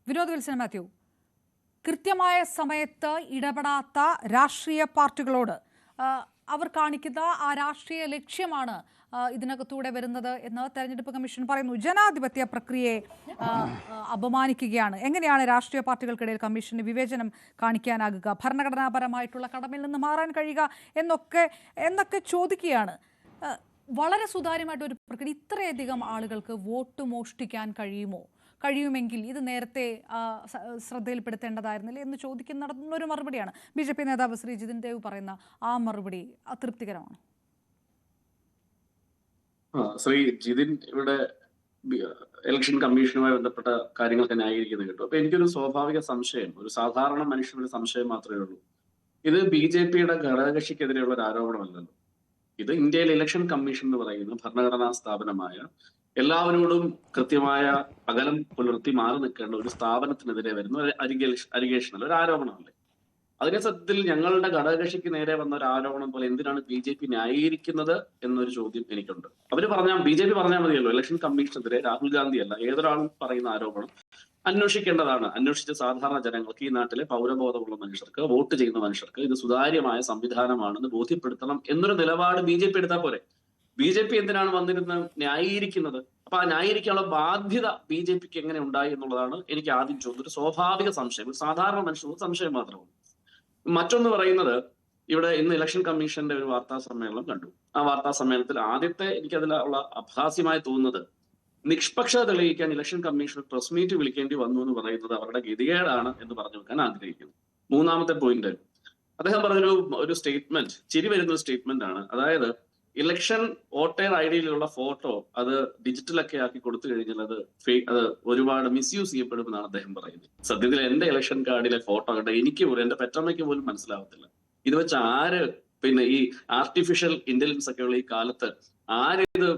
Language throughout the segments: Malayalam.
വിനോദ് വിൽസൺ മാത്യു, കൃത്യമായ സമയത്ത് ഇടപെടാത്ത രാഷ്ട്രീയ പാർട്ടികളോട് അവർ കാണിക്കുന്ന ആ രാഷ്ട്രീയ ലക്ഷ്യമാണ് ഇതിനകത്തൂടെ വരുന്നത് എന്ന് തെരഞ്ഞെടുപ്പ് കമ്മീഷൻ പറയുന്നു. ജനാധിപത്യ പ്രക്രിയയെ അപമാനിക്കുകയാണ്. എങ്ങനെയാണ് രാഷ്ട്രീയ പാർട്ടികൾക്കിടയിൽ കമ്മീഷന് വിവേചനം കാണിക്കാനാകുക, ഭരണഘടനാപരമായിട്ടുള്ള കടമയിൽ നിന്ന് മാറാൻ കഴിയുക എന്നൊക്കെ ചോദിക്കുകയാണ്. വളരെ സുതാര്യമായിട്ട് ഒരു പ്രക്രിയ ഇത്രയധികം ആളുകൾക്ക് വോട്ട് മോഷ്ടിക്കാൻ കഴിയുമെങ്കിൽ ഇത് നേരത്തെ ശ്രദ്ധയിൽപ്പെടുത്തേണ്ടതായിരുന്നില്ലേ എന്ന് ചോദിക്കുന്നൊരു മറുപടിയാണ്. BJP നേതാവ് ശ്രീ ജിതിൻ ദേവ് പറയുന്ന ആ മറുപടി അതൃപ്തികരമാണ്. ശ്രീ ജിതിൻ ഇവിടെ ഇലക്ഷൻ കമ്മീഷനുമായി ബന്ധപ്പെട്ട കാര്യങ്ങളൊക്കെ ന്യായീകരിക്കുന്നത് കേട്ടു. അപ്പൊ എനിക്കൊരു സ്വാഭാവിക സംശയം, ഒരു സാധാരണ മനുഷ്യരുടെ സംശയം മാത്രമേ ഉള്ളൂ. ഇത് BJPയുടെ ഘടകകക്ഷിക്കെതിരെയുള്ള ഒരു ആരോപണമല്ലല്ലോ. ഇത് ഇന്ത്യയിലെ ഇലക്ഷൻ കമ്മീഷൻ എന്ന് പറയുന്ന ഭരണഘടനാ സ്ഥാപനമായ എല്ലാവരോടും കൃത്യമായ അകലം പുലർത്തി മാറി നിൽക്കേണ്ട ഒരു സ്ഥാപനത്തിനെതിരെ വരുന്ന ഒരു അലിഗേഷൻ അല്ല, ഒരു ആരോപണമല്ലേ. അതിനെ സത്യത്തിൽ ഞങ്ങളുടെ ഘടകകക്ഷിക്ക് നേരെ വന്ന ഒരു ആരോപണം പോലെ എന്തിനാണ് BJP ന്യായീകരിക്കുന്നത് എന്നൊരു ചോദ്യം എനിക്കുണ്ട്. BJP പറഞ്ഞാൽ മതിയല്ലോ, ഇലക്ഷൻ കമ്മീഷനെതിരെ രാഹുൽ ഗാന്ധി അല്ല ഏതൊരാളും പറയുന്ന ആരോപണം അന്വേഷിക്കേണ്ടതാണ്. അന്വേഷിച്ച സാധാരണ ജനങ്ങൾക്ക്, ഈ നാട്ടിലെ പൗരബോധമുള്ള മനുഷ്യർക്ക്, വോട്ട് ചെയ്യുന്ന മനുഷ്യർക്ക് ഇത് സുതാര്യമായ സംവിധാനമാണെന്ന് ബോധ്യപ്പെടുത്തണം എന്നൊരു നിലപാട് BJP എടുത്താൽ പോരെ. BJP എന്തിനാണ് വന്നിരുന്ന് ന്യായീകരിക്കുന്നത്? അപ്പൊ ആ ന്യായീകരിക്കാനുള്ള ബാധ്യത BJPക്ക് എങ്ങനെ ഉണ്ടായി എന്നുള്ളതാണ് എനിക്ക് ആദ്യം ചോദിച്ചത്. ഒരു സ്വാഭാവിക സംശയം, ഒരു സാധാരണ മനുഷ്യർക്ക് സംശയം മാത്രമാണ്. മറ്റൊന്ന് പറയുന്നത്, ഇവിടെ ഇന്ന് ഇലക്ഷൻ കമ്മീഷന്റെ ഒരു വാർത്താ സമ്മേളനം കണ്ടു. ആ വാർത്താ സമ്മേളനത്തിൽ ആദ്യത്തെ എനിക്കതിലുള്ള അഭാസ്യമായി തോന്നുന്നത്, നിഷ്പക്ഷത തെളിയിക്കാൻ ഇലക്ഷൻ കമ്മീഷൻ പ്രസ് മീറ്റ് വിളിക്കേണ്ടി വന്നു എന്ന് പറയുന്നത് അവരുടെ ഗതികേടാണ് എന്ന് പറഞ്ഞു വെക്കാൻ ആഗ്രഹിക്കുന്നു. മൂന്നാമത്തെ പോയിന്റ്, അദ്ദേഹം പറഞ്ഞൊരു സ്റ്റേറ്റ്മെന്റ്, ചിരി വരുന്ന ഒരു സ്റ്റേറ്റ്മെന്റ് ആണ്. അതായത് ഇലക്ഷൻ വോട്ടർ ഐഡിയിലുള്ള ഫോട്ടോ അത് ഡിജിറ്റലൊക്കെ ആക്കി കൊടുത്തു കഴിഞ്ഞാൽ അത് ഒരുപാട് മിസ്യൂസ് ചെയ്യപ്പെടുമെന്നാണ് അദ്ദേഹം പറയുന്നത്. സത്യത്തിൽ എന്റെ ഇലക്ഷൻ കാർഡിലെ ഫോട്ടോ കണ്ട എനിക്ക് പോലും, എന്റെ പെറ്റമ്മയ്ക്ക് പോലും മനസ്സിലാവത്തില്ല. ഇത് വെച്ച് ആര് ഈ ആർട്ടിഫിഷ്യൽ ഇന്റലിജൻസ് ഒക്കെ ഉള്ള ഈ കാലത്ത് ആരിത്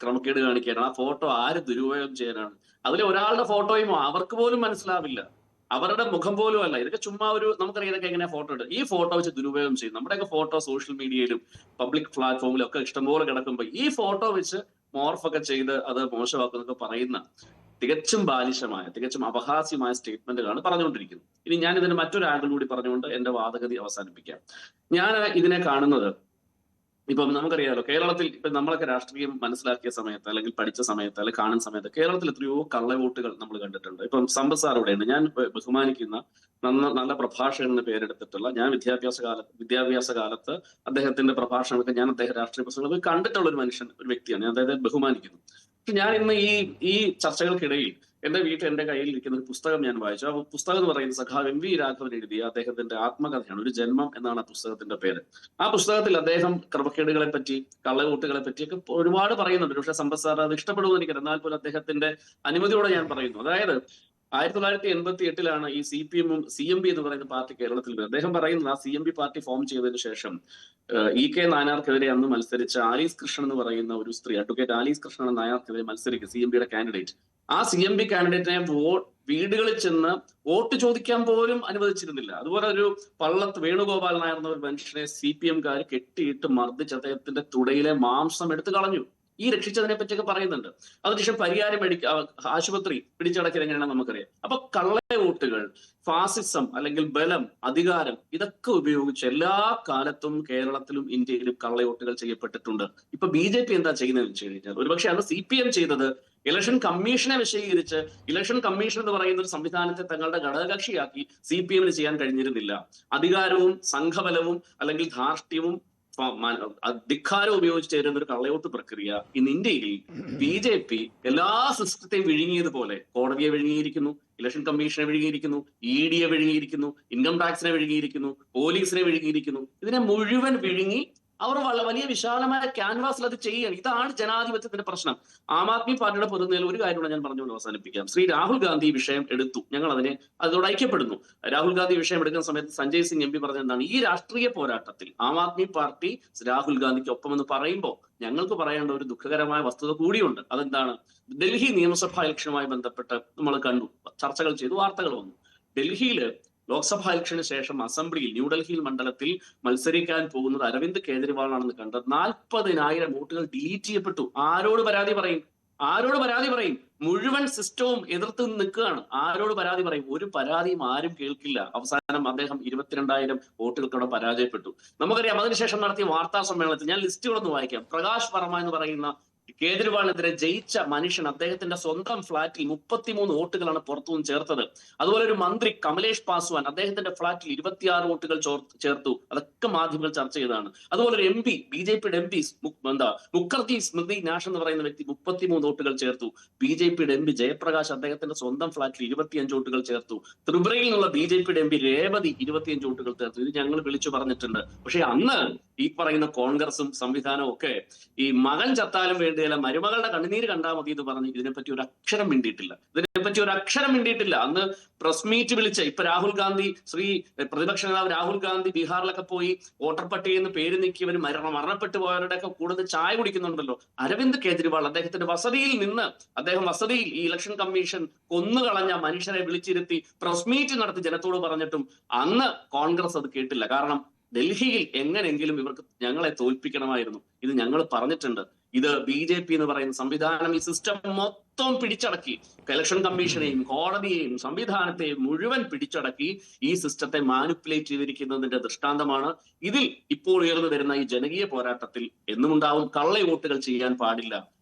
ക്രമക്കേട് കാണിക്കാനാണ്? ആ ഫോട്ടോ ആര് ദുരുപയോഗം ചെയ്യാനാണ്? അതിലെ ഒരാളുടെ ഫോട്ടോയും അവർക്ക് പോലും മനസ്സിലാവില്ല, അവരുടെ മുഖം പോലും അല്ല. ഇതൊക്കെ ചുമ്മാ നമുക്കറിയാം ഇതൊക്കെ എങ്ങനെ ഫോട്ടോ ഉണ്ട്. ഈ ഫോട്ടോ വെച്ച് ദുരുപയോഗം ചെയ്യും. നമ്മുടെയൊക്കെ ഫോട്ടോ സോഷ്യൽ മീഡിയയിലും പബ്ലിക് പ്ലാറ്റ്ഫോമിലും ഒക്കെ ഇഷ്ടംപോലെ കിടക്കുമ്പോൾ ഈ ഫോട്ടോ വെച്ച് മോർഫൊക്കെ ചെയ്ത് അത് മോശമാക്കുന്നൊക്കെ പറയുന്ന തികച്ചും ബാലിശമായ, തികച്ചും അപഹാസ്യമായ സ്റ്റേറ്റ്മെന്റുകളാണ് പറഞ്ഞുകൊണ്ടിരിക്കുന്നത്. ഇനി ഞാൻ ഇതിന് മറ്റൊരു ആംഗിൾ കൂടി പറഞ്ഞുകൊണ്ട് എന്റെ വാദഗതി അവസാനിപ്പിക്കാം. ഞാൻ ഇതിനെ കാണുന്നത്, ഇപ്പം നമുക്കറിയാലോ, കേരളത്തിൽ ഇപ്പൊ നമ്മളൊക്കെ രാഷ്ട്രീയം മനസ്സിലാക്കിയ സമയത്ത്, അല്ലെങ്കിൽ പഠിച്ച സമയത്ത്, അല്ലെങ്കിൽ കാണുന്ന സമയത്ത് കേരളത്തിൽ എത്രയോ കള്ളവോട്ടുകൾ നമ്മൾ കണ്ടിട്ടുണ്ട്. ഇപ്പം സമ്പത്ത് സാർ ഇവിടെയുണ്ട്. ഞാൻ ബഹുമാനിക്കുന്ന നല്ല പ്രഭാഷകൻ എന്ന് പേരെടുത്തിട്ടുള്ള, ഞാൻ വിദ്യാഭ്യാസ കാലത്ത് അദ്ദേഹത്തിന്റെ പ്രഭാഷണമൊക്കെ ഞാൻ രാഷ്ട്രീയ പ്രസംഗങ്ങൾ കണ്ടിട്ടുള്ള ഒരു വ്യക്തിയാണ്. ഞാൻ അദ്ദേഹത്തെ ബഹുമാനിക്കുന്നു. പക്ഷെ ഞാൻ ഇന്ന് ഈ ചർച്ചകൾക്കിടയിൽ എന്റെ കയ്യിൽ ഇരിക്കുന്ന ഒരു പുസ്തകം ഞാൻ വായിച്ചു. ആ പുസ്തകം എന്ന് പറയുന്നത് സഖാവ് MV രാഘവൻ എഴുതിയ അദ്ദേഹത്തിന്റെ ആത്മകഥയാണ്. ഒരു ജന്മം എന്നാണ് ആ പുസ്തകത്തിന്റെ പേര്. ആ പുസ്തകത്തിൽ അദ്ദേഹം ക്രമക്കേടുകളെ പറ്റി, കള്ളവോട്ടുകളെ പറ്റിയൊക്കെ ഒരുപാട് പറയുന്നുണ്ട്. പക്ഷെ സമ്പത്ത് സാർ അത് ഇഷ്ടപ്പെടുമെന്ന് എനിക്കറിയാം. എന്നാൽ പോലും അദ്ദേഹത്തിന്റെ അനുമതിയോടെ ഞാൻ പറയുന്നു. അതായത് 1988 ഈ CPM-ഉം CMB എന്ന് പറയുന്ന പാർട്ടി കേരളത്തിൽ വരും. അദ്ദേഹം പറയുന്നത്, ആ CMB പാർട്ടി ഫോം ചെയ്തതിനു ശേഷം EK നായനാർക്കെതിരെ അന്ന് മത്സരിച്ച ആലീസ് കൃഷ്ണൻ എന്ന് പറയുന്ന ഒരു സ്ത്രീ, അഡ്വക്കേറ്റ് ആലീസ് കൃഷ്ണൻ നായർക്കെതിരെ മത്സരിക്കും CMBയുടെ കാൻഡിഡേറ്റ്. ആ CMB കാൻഡിഡേറ്റിനെ വീടുകളിൽ ചെന്ന് വോട്ട് ചോദിക്കാൻ പോലും അനുവദിച്ചിരുന്നില്ല. അതുപോലെ ഒരു പള്ളത്ത് വേണുഗോപാൽ നായർ എന്ന ഒരു മനുഷ്യനെ CPM-കാർ കെട്ടിയിട്ട് മർദ്ദിച്ച് അദ്ദേഹത്തിന്റെ തുടയിലെ മാംസം എടുത്തു കളഞ്ഞു. ഈ രക്ഷിച്ചതിനെ പറ്റിയൊക്കെ പറയുന്നുണ്ട്. അതിനുശേഷം പരിയാരം ആശുപത്രി പിടിച്ചടക്കിയത് എങ്ങനെയാണെന്ന് നമുക്കറിയാം. അപ്പൊ കള്ളവോട്ടുകൾ, ഫാസിസം അല്ലെങ്കിൽ ബലം, അധികാരം, ഇതൊക്കെ ഉപയോഗിച്ച് എല്ലാ കാലത്തും കേരളത്തിലും ഇന്ത്യയിലും കള്ളവോട്ടുകൾ ചെയ്യപ്പെട്ടിട്ടുണ്ട്. ഇപ്പൊ BJP എന്താ ചെയ്യുന്നതെന്ന് വെച്ച് കഴിഞ്ഞാൽ, ഒരുപക്ഷെ അത് CPM ചെയ്തത് ഇലക്ഷൻ കമ്മീഷനെ വിശദീകരിച്ച് ഇലക്ഷൻ കമ്മീഷൻ എന്ന് പറയുന്ന ഒരു സംവിധാനത്തെ തങ്ങളുടെ ഘടകകക്ഷിയാക്കി CPM-ന് ചെയ്യാൻ കഴിഞ്ഞിരുന്നില്ല. അധികാരവും സംഘബലവും അല്ലെങ്കിൽ ധാർഷ്ട്യവും ധിക്കാരം ഉപയോഗിച്ച് ചേരുന്ന ഒരു കള്ളവോട്ട് പ്രക്രിയ ഇന്ന് ഇന്ത്യയിൽ BJP എല്ലാ സിസ്റ്റത്തെയും വിഴുങ്ങിയതുപോലെ കോടതിയെ വിഴുങ്ങിയിരിക്കുന്നു, ഇലക്ഷൻ കമ്മീഷനെ വിഴുങ്ങിയിരിക്കുന്നു, ED-യെ വിഴുങ്ങിയിരിക്കുന്നു, ഇൻകം ടാക്സിനെ വിഴുങ്ങിയിരിക്കുന്നു, പോലീസിനെ വിഴുങ്ങിയിരിക്കുന്നു. ഇതിനെ മുഴുവൻ വിഴുങ്ങി അവർ വലിയ വിശാലമായ ക്യാൻവാസിൽ അത് ചെയ്യണം. ഇതാണ് ജനാധിപത്യത്തിന്റെ പ്രശ്നം. ആം ആദ്മി പാർട്ടിയുടെ പൊതുനില ഒരു കാര്യമാണ് ഞാൻ പറഞ്ഞുകൊണ്ട് അവസാനിപ്പിക്കാം. ശ്രീ രാഹുൽ ഗാന്ധി വിഷയം എടുത്തു, ഞങ്ങൾ അതോട് ഐക്യപ്പെടുന്നു. രാഹുൽ ഗാന്ധി വിഷയം എടുക്കുന്ന സമയത്ത് സഞ്ജയ് സിംഗ് MP പറഞ്ഞ എന്താണ്, ഈ രാഷ്ട്രീയ പോരാട്ടത്തിൽ ആം ആദ്മി പാർട്ടി രാഹുൽ ഗാന്ധിക്ക് ഒപ്പമെന്ന് പറയുമ്പോൾ ഞങ്ങൾക്ക് പറയേണ്ട ഒരു ദുഃഖകരമായ വസ്തുത കൂടിയുണ്ട്. അതെന്താണ്? ഡൽഹി നിയമസഭാ ഇലക്ഷനുമായി ബന്ധപ്പെട്ട് നമ്മൾ കണ്ടു, ചർച്ചകൾ ചെയ്തു, വാർത്തകൾ വന്നു. ഡൽഹിയില് ലോക്സഭാ ഇലക്ഷന് ശേഷം അസംബ്ലിയിൽ, ന്യൂഡൽഹിയിൽ മണ്ഡലത്തിൽ മത്സരിക്കാൻ പോകുന്നത് അരവിന്ദ് കേജ്രിവാൾ ആണെന്ന് കണ്ട് 40,000 വോട്ടുകൾ ഡിലീറ്റ് ചെയ്യപ്പെട്ടു. ആരോട് പരാതി പറയും? മുഴുവൻ സിസ്റ്റവും എതിർത്ത് നിൽക്കുകയാണ്. ആരോട് പരാതി പറയും? ഒരു പരാതിയും ആരും കേൾക്കില്ല. അവസാനം അദ്ദേഹം 22,000 വോട്ടുകൾക്കവിടെ പരാജയപ്പെട്ടു. നമുക്കറിയാം, അതിനുശേഷം നടത്തിയ വാർത്താ സമ്മേളനത്തിൽ ഞാൻ ലിസ്റ്റുകളൊന്ന് വായിക്കാം. പ്രകാശ് വർമ്മ എന്ന് പറയുന്ന കേജ്രിവാളിനെതിരെ ജയിച്ച മനുഷ്യൻ അദ്ദേഹത്തിന്റെ സ്വന്തം ഫ്ളാറ്റിൽ 33 വോട്ടുകളാണ് പുറത്തുനിന്ന് ചേർത്തത്. അതുപോലെ ഒരു മന്ത്രി കമലേഷ് പാസ്വാൻ അദ്ദേഹത്തിന്റെ ഫ്ളാറ്റിൽ 26 വോട്ടുകൾ ചേർത്തു. അതൊക്കെ മാധ്യമങ്ങൾ ചർച്ച ചെയ്തതാണ്. അതുപോലെ ഒരു എം പി, ബിജെപിയുടെ എം പി മുഖർജി സ്മൃതി നാഷ് എന്ന് പറയുന്ന വ്യക്തി 33 വോട്ടുകൾ ചേർത്തു. ബിജെപിയുടെ എം പി ജയപ്രകാശ് അദ്ദേഹത്തിന്റെ സ്വന്തം ഫ്ളാറ്റിൽ 25 വോട്ടുകൾ ചേർത്തു. ത്രിപുരയിൽ നിന്നുള്ള ബിജെപിയുടെ എം പി രേവതി 25 വോട്ടുകൾ ചേർത്തു. ഇത് ഞങ്ങൾ വിളിച്ചു പറഞ്ഞിട്ടുണ്ട്. പക്ഷെ അന്ന് ഈ പറയുന്ന കോൺഗ്രസും സംവിധാനവും ഒക്കെ ഈ മകൻ ചത്താലും വേണ്ടിയല്ല, മരുമകളുടെ കണ്ണുനീര് കണ്ടാൽ മതി എന്ന് പറഞ്ഞ് ഇതിനെപ്പറ്റി ഒരു അക്ഷരം മിണ്ടിയിട്ടില്ല. അന്ന് പ്രസ് മീറ്റ് വിളിച്ച ഇപ്പൊ രാഹുൽ ഗാന്ധി, പ്രതിപക്ഷ നേതാവ് രാഹുൽ ഗാന്ധി ബീഹാറിലൊക്കെ പോയി വോട്ടർ പട്ടികയിൽ നിന്ന് പേര് നീക്കിയവർ മരണപ്പെട്ടു പോയവരുടെ ഒക്കെ കൂടുതൽ ചായ കുടിക്കുന്നുണ്ടല്ലോ. അരവിന്ദ് കേജ്രിവാൾ അദ്ദേഹത്തിന്റെ വസതിയിൽ ഈ ഇലക്ഷൻ കമ്മീഷൻ കൊന്നുകളഞ്ഞ മനുഷ്യരെ വിളിച്ചിരുത്തി പ്രസ് മീറ്റ് നടത്തി ജനത്തോട് പറഞ്ഞിട്ടും അന്ന് കോൺഗ്രസ് അത് കേട്ടില്ല. കാരണം ഡൽഹിയിൽ എങ്ങനെയെങ്കിലും ഇവർക്ക് ഞങ്ങളെ തോൽപ്പിക്കണമായിരുന്നു. ഇത് ഞങ്ങൾ പറഞ്ഞിട്ടുണ്ട്. ഇത് ബിജെപി എന്ന് പറയുന്ന സംവിധാനം ഈ സിസ്റ്റം മൊത്തം പിടിച്ചടക്കി, ഇലക്ഷൻ കമ്മീഷനെയും കോടതിയെയും സംവിധാനത്തെയും മുഴുവൻ പിടിച്ചടക്കി ഈ സിസ്റ്റത്തെ മാനിപ്പുലേറ്റ് ചെയ്തിരിക്കുന്നതിന്റെ ദൃഷ്ടാന്തമാണ്. ഇതിൽ ഇപ്പോൾ ഉയർന്നു വരുന്ന ഈ ജനകീയ പോരാട്ടത്തിൽ എന്നുമുണ്ടാവും കള്ള വോട്ടുകൾ ചെയ്യാൻ പാടില്ല.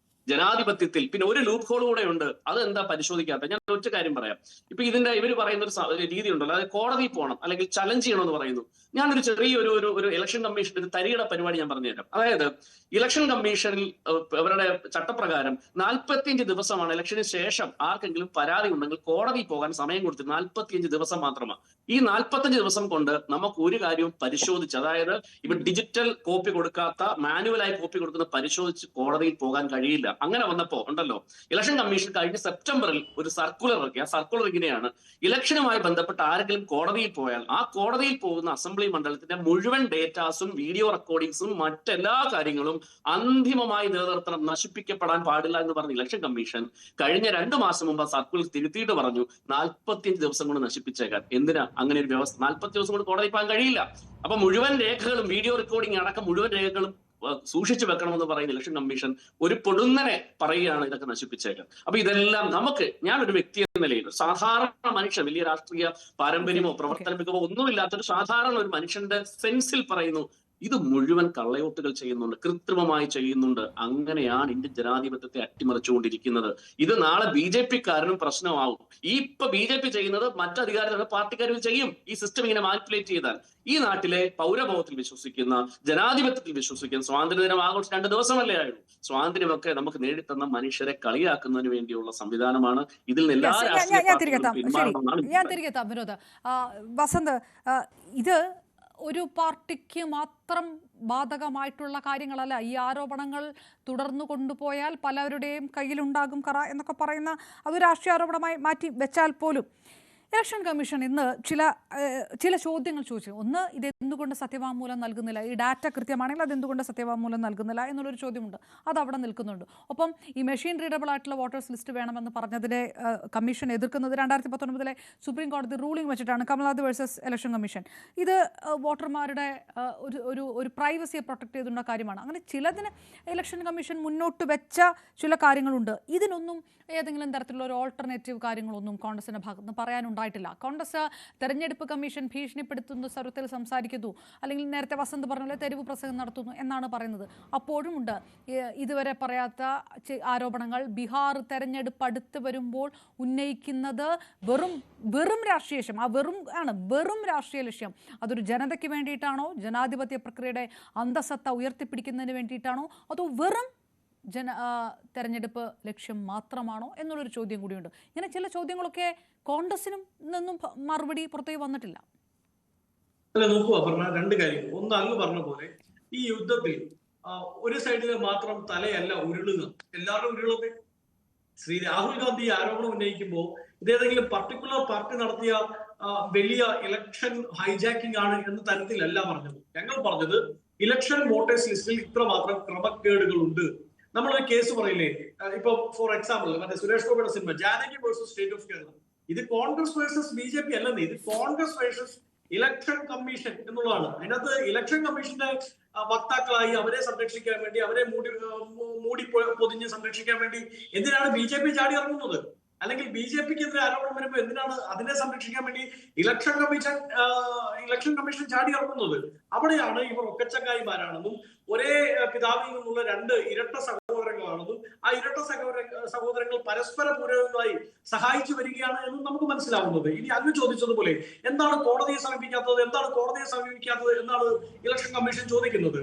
ജനാധിപത്യത്തിൽ പിന്നെ ഒരു ലൂപ്പ് ഹോൾ കൂടെ ഉണ്ട്. അതെന്താ പരിശോധിക്കാത്ത? ഞാൻ ഒറ്റ കാര്യം പറയാം. ഇപ്പൊ ഇവര് പറയുന്ന ഒരു രീതി ഉണ്ടല്ലോ, അതായത് കോടതിയിൽ പോകണം അല്ലെങ്കിൽ ചലഞ്ച് ചെയ്യണമെന്ന് പറയുന്നു. ഞാനൊരു ചെറിയൊരു ഇലക്ഷൻ കമ്മീഷന്റെ ഒരു തരികിട പരിപാടി ഞാൻ പറഞ്ഞുതരാം. അതായത് ഇലക്ഷൻ കമ്മീഷനിൽ അവരുടെ ചട്ടപ്രകാരം 45 ദിവസമാണ് ഇലക്ഷന് ശേഷം ആർക്കെങ്കിലും പരാതി ഉണ്ടെങ്കിൽ കോടതിയിൽ പോകാൻ സമയം കൊടുത്ത് 45 ദിവസം മാത്രമാണ്. ഈ 45 ദിവസം കൊണ്ട് നമുക്ക് ഒരു കാര്യവും പരിശോധിച്ച്, അതായത് ഇപ്പൊ ഡിജിറ്റൽ കോപ്പി കൊടുക്കാത്ത മാനുവലായി കോപ്പി കൊടുക്കുന്ന പരിശോധിച്ച് കോടതിയിൽ പോകാൻ കഴിയില്ല. അങ്ങനെ വന്നപ്പോ ഉണ്ടല്ലോ, ഇലക്ഷൻ കമ്മീഷൻ കഴിഞ്ഞ സെപ്റ്റംബറിൽ ഒരു സർക്കുലർ ഇറക്കി. ആ സർക്കുലർ ഇങ്ങനെയാണ്: ഇലക്ഷനുമായി ബന്ധപ്പെട്ട് ആരെങ്കിലും കോടതിയിൽ പോയാൽ ആ കോടതിയിൽ പോകുന്ന അസംബ്ലി മണ്ഡലത്തിന്റെ മുഴുവൻ ഡേറ്റാസും വീഡിയോ റെക്കോർഡിംഗ്സും മറ്റെല്ലാ കാര്യങ്ങളും അന്തിമമായി നിലനിർത്തണം, നശിപ്പിക്കപ്പെടാൻ പാടില്ല എന്ന് പറഞ്ഞ ഇലക്ഷൻ കമ്മീഷൻ കഴിഞ്ഞ 2 മാസം മുമ്പ് സർക്കുലർ തിരുത്തിയിട്ട് പറഞ്ഞു 45 ദിവസം കൊണ്ട് നശിപ്പിച്ചേക്കാൻ. എന്തിനാ അങ്ങനെ ഒരു വ്യവസ്ഥ? 40 ദിവസം കൊണ്ട് കോടതി പോകാൻ കഴിയില്ല. അപ്പൊ മുഴുവൻ രേഖകളും വീഡിയോ റെക്കോർഡിംഗ് അടക്കം മുഴുവൻ രേഖകളും സൂക്ഷിച്ചു വെക്കണമെന്ന് പറയുന്ന ഇലക്ഷൻ കമ്മീഷൻ ഒരു പൊടുന്നനെ പറയുകയാണ് ഇതൊക്കെ നശിപ്പിച്ചേക്കാൻ. അപ്പൊ ഇതെല്ലാം ഞാനൊരു വ്യക്തി എന്ന നിലയിൽ, സാധാരണ മനുഷ്യൻ, വലിയ രാഷ്ട്രീയ പാരമ്പര്യമോ പ്രവർത്തന മികവോ ഒന്നുമില്ലാത്തൊരു സാധാരണ ഒരു മനുഷ്യന്റെ സെൻസിൽ പറയുന്നു, ഇത് മുഴുവൻ കള്ളവോട്ടുകൾ ചെയ്യുന്നുണ്ട്, കൃത്രിമമായി ചെയ്യുന്നുണ്ട്. അങ്ങനെയാണ് ഇന്ത്യൻ ജനാധിപത്യത്തെ അട്ടിമറിച്ചുകൊണ്ടിരിക്കുന്നത്. ഇത് നാളെ ബിജെപിക്കാരനും പ്രശ്നമാവും. ഇപ്പൊ ബിജെപി ചെയ്യുന്നത് മറ്റധികാര പാർട്ടിക്കാരും ചെയ്യും. ഈ സിസ്റ്റം ഇങ്ങനെ മാനിപ്പുലേറ്റ് ചെയ്താൽ ഈ നാട്ടിലെ പൗരബോധത്തിൽ വിശ്വസിക്കുന്ന, ജനാധിപത്യത്തിൽ വിശ്വസിക്കുന്ന, സ്വാതന്ത്ര്യദിനം ആഘോഷം 2 ദിവസമല്ലേ ആയുള്ളൂ. സ്വാതന്ത്ര്യമൊക്കെ നമുക്ക് നേടിത്തന്ന മനുഷ്യരെ കളിയാക്കുന്നതിന് വേണ്ടിയുള്ള സംവിധാനമാണ്. ഇതിൽ നിന്ന് എല്ലാ ഞാൻ തിരികെ എത്താം. വിനോദ്, വസന്ത്, ഇത് ഒരു പാർട്ടിക്ക് മാത്രം ബാധകമായിട്ടുള്ള കാര്യങ്ങളല്ല. ഈ ആരോപണങ്ങൾ തുടർന്നു കൊണ്ടുപോയാൽ പലരുടെയും കയ്യിലുണ്ടാകും കറ എന്നൊക്കെ പറയുന്ന അത് രാഷ്ട്രീയ ആരോപണമായി മാറ്റി വെച്ചാൽ പോലും ഇലക്ഷൻ കമ്മീഷൻ ഇന്ന് ചില ചോദ്യങ്ങൾ ചോദിച്ചു. ഒന്ന്, ഇത് എന്തുകൊണ്ട് സത്യവാങ്മൂലം നൽകുന്നില്ല? ഈ ഡാറ്റ കൃത്യമാണെങ്കിൽ അതെന്തുകൊണ്ട് സത്യവാങ്മൂലം നൽകുന്നില്ല എന്നുള്ളൊരു ചോദ്യമുണ്ട്. അത് അവിടെ നിൽക്കുന്നുണ്ട്. ഒപ്പം ഈ മെഷീൻ റീഡബിൾ ആയിട്ടുള്ള വോട്ടേഴ്സ് ലിസ്റ്റ് വേണമെന്ന് പറഞ്ഞതിനെ കമ്മീഷൻ എതിർക്കുന്നത് 2019 സുപ്രീം കോടതി റൂളിംഗ് വെച്ചിട്ടാണ്. Kamal Nath versus election commission. ഇത് വോട്ടർമാരുടെ ഒരു പ്രൈവസിയെ പ്രൊട്ടക്ട് ചെയ്തുള്ള കാര്യമാണ്. അങ്ങനെ ചിലതിന് ഇലക്ഷൻ കമ്മീഷൻ മുന്നോട്ട് വെച്ച ചില കാര്യങ്ങളുണ്ട്. ഇതിനൊന്നും ഏതെങ്കിലും തരത്തിലുള്ള ഒരു ഓൾട്ടർനേറ്റീവ് കാര്യങ്ങളൊന്നും കോൺഗ്രസിന്റെ ഭാഗത്തുനിന്ന് പറയാനുണ്ടായിട്ടില്ല. കോൺഗ്രസ് തെരഞ്ഞെടുപ്പ് കമ്മീഷൻ ഭീഷണിപ്പെടുത്തുന്ന സ്വരത്തിൽ സംസാരിക്കുന്നു, അല്ലെങ്കിൽ നേരത്തെ വസന്ത് പറഞ്ഞ പോലെ തെരുവ് പ്രസംഗം നടത്തുന്നു എന്നാണ് പറയുന്നത്. അപ്പോഴും ഉണ്ട് ഇതുവരെ പറയാത്ത ആരോപണങ്ങൾ. ബീഹാർ തെരഞ്ഞെടുപ്പ് അടുത്ത് വരുമ്പോൾ ഉന്നയിക്കുന്നത് വെറും രാഷ്ട്രീയ ലക്ഷ്യം. വെറും രാഷ്ട്രീയ ലക്ഷ്യം. അതൊരു ജനതയ്ക്ക് വേണ്ടിയിട്ടാണോ, ജനാധിപത്യ പ്രക്രിയയുടെ അന്തസത്ത ഉയർത്തിപ്പിടിക്കുന്നതിന് വേണ്ടിയിട്ടാണോ, അതോ വെറും തെരഞ്ഞെടുപ്പ് ലക്ഷ്യം മാത്രമാണോ എന്നുള്ളൊരു ചോദ്യം കൂടിയുണ്ട്. ഇങ്ങനെ ചില ചോദ്യങ്ങളൊക്കെ കോൺഗ്രസിനും നിന്നും മറുപടി പുറത്തേക്ക് വന്നിട്ടില്ല. അല്ല, നോക്കൂ അപർണ, 2 കാര്യങ്ങൾ. ഒന്ന്, അങ്ങ് പറഞ്ഞ പോലെ ഈ യുദ്ധത്തിൽ ഒരു സൈഡിൽ മാത്രം തലയല്ല ഉരുളുക, എല്ലാവരും ഉരുളത്തെ. രാഹുൽ ഗാന്ധി ആരോപണം ഉന്നയിക്കുമ്പോൾ ഇതേതെങ്കിലും പർട്ടിക്കുലർ പാർട്ടി നടത്തിയ വലിയ ഇലക്ഷൻ ഹൈജാക്കിംഗ് ആണ് എന്ന തരത്തിലല്ല പറഞ്ഞത്. ഞങ്ങൾ പറഞ്ഞത് ഇലക്ഷൻ വോട്ടേഴ്സ് ലിസ്റ്റിൽ ഇത്രമാത്രം ക്രമക്കേടുകൾ ഉണ്ട്. നമ്മളൊരു കേസ് പറയില്ലേ, ഇപ്പൊ ഫോർ എക്സാമ്പിൾ മറ്റേ സുരേഷ് ഗോപിയുടെ cinema Janaki versus state of Kerala. ഇത് കോൺഗ്രസ് വേഴ്സസ് ബിജെപി അല്ലെന്ന്, ഇത് കോൺഗ്രസ് വേഴ്സസ് ഇലക്ഷൻ കമ്മീഷൻ എന്നുള്ളതാണ്. അതിനകത്ത് ഇലക്ഷൻ കമ്മീഷന്റെ വക്താക്കളായി അവരെ സംരക്ഷിക്കാൻ വേണ്ടി, അവരെ മൂടി പൊതിഞ്ഞ് സംരക്ഷിക്കാൻ വേണ്ടി എന്തിനാണ് BJP ചാടി ഇറങ്ങുന്നത്? അല്ലെങ്കിൽ BJPക്കെതിരെ ആരോപണം വരുമ്പോൾ എന്തിനാണ് അതിനെ സംരക്ഷിക്കാൻ വേണ്ടി ഇലക്ഷൻ കമ്മീഷൻ ചാടി ഇറങ്ങുന്നത്? അവിടെയാണ് ഇവർ ഒക്കച്ചക്കായിമാരാണെന്നും ഒരേ പിതാവിൽ നിന്നുള്ള രണ്ട് ഇരട്ട സഹോദരങ്ങളാണെന്നും ആ ഇരട്ട സഹോദരങ്ങൾ പരസ്പര പൂരകങ്ങളായി സഹായിച്ചു വരികയാണ് എന്നും നമുക്ക് മനസ്സിലാവുന്നത്. ഇനി അങ്ങ് ചോദിച്ചതുപോലെ എന്താണ് കോടതിയെ സമീപിക്കാത്തത് എന്നാണ് ഇലക്ഷൻ കമ്മീഷൻ ചോദിക്കുന്നത്,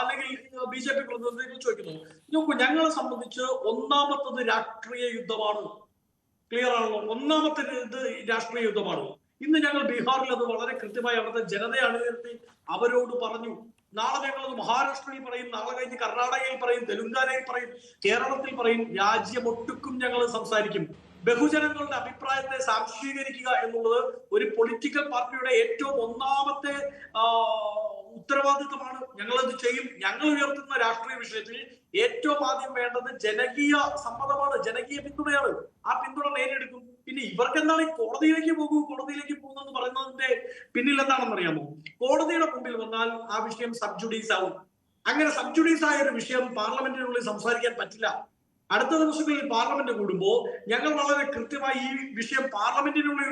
അല്ലെങ്കിൽ BJP പ്രതിനിധികൾ ചോദിക്കുന്നത്. നോക്കൂ, ഞങ്ങളെ സംബന്ധിച്ച് ഒന്നാമത്തത് രാഷ്ട്രീയ യുദ്ധമാണ്. ക്ലിയർ ആണല്ലോ? ഒന്നാമത്തെ ഇത് രാഷ്ട്രീയ യുദ്ധമാണ്. ഇന്ന് ഞങ്ങൾ ബീഹാറിൽ അത് വളരെ കൃത്യമായി അവിടുത്തെ ജനതയെ അണിനിരത്തി അവരോട് പറഞ്ഞു. നാളെ ഞങ്ങൾ മഹാരാഷ്ട്രയിൽ പറയും, നാളെ കഴിഞ്ഞ് കർണാടകയിൽ പറയും, തെലുങ്കാനയിൽ പറയും, കേരളത്തിൽ പറയും, രാജ്യമൊട്ടുക്കും ഞങ്ങൾ സംസാരിക്കും. ബഹുജനങ്ങളുടെ അഭിപ്രായത്തെ സാംശീകരിക്കുക എന്നുള്ളത് ഒരു പൊളിറ്റിക്കൽ പാർട്ടിയുടെ ഏറ്റവും ഒന്നാമത്തെ ഉത്തരവാദിത്തമാണ്. ഞങ്ങളത് ചെയ്യും. ഞങ്ങൾ ഉയർത്തുന്ന രാഷ്ട്രീയ വിഷയത്തിൽ ഏറ്റവും ആദ്യം വേണ്ടത് ജനകീയ സമ്മതമാണ്, ജനകീയ പിന്തുണയാണ്. ആ പിന്തുണ നേടിയെടുക്കും. പിന്നെ ഇവർക്ക് എന്താണ് ഈ കോടതിയിലേക്ക് പോകുന്നെന്ന് പറയുന്നതിന്റെ പിന്നിൽ എന്താണെന്ന് അറിയാമോ? കോടതിയുടെ മുമ്പിൽ വന്നാൽ ആ വിഷയം സബ്ജുഡീസ് ആവും. അങ്ങനെ സബ്ജുഡീസ് ആയ ഒരു വിഷയം പാർലമെന്റിനുള്ളിൽ സംസാരിക്കാൻ പറ്റില്ല. അടുത്ത ദിവസങ്ങളിൽ പാർലമെന്റ് കൂടുമ്പോൾ ഞങ്ങൾ വളരെ കൃത്യമായി ഈ വിഷയം പാർലമെന്റിനുള്ളിൽ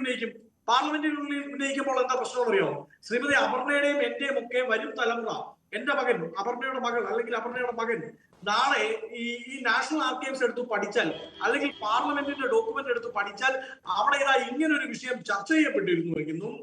ഉന്നയിക്കുമ്പോൾ എന്താ പ്രശ്നം അറിയോ? ശ്രീമതി അപർണയുടെയും എന്റെയും ഒക്കെ വരും തലമുറ, എന്റെ മകൻ, അപർണയുടെ മകൾ അല്ലെങ്കിൽ അപർണയുടെ മകൻ നാളെ ഈ നാഷണൽ ആർക്കൈവ്സ് എടുത്ത് പഠിച്ചാൽ, അല്ലെങ്കിൽ പാർലമെന്റിന്റെ ഡോക്യുമെന്റ് എടുത്ത് പഠിച്ചാൽ അവിടെ ഇതാ ഇങ്ങനൊരു വിഷയം ചർച്ച ചെയ്യപ്പെട്ടിരുന്നുവെന്നും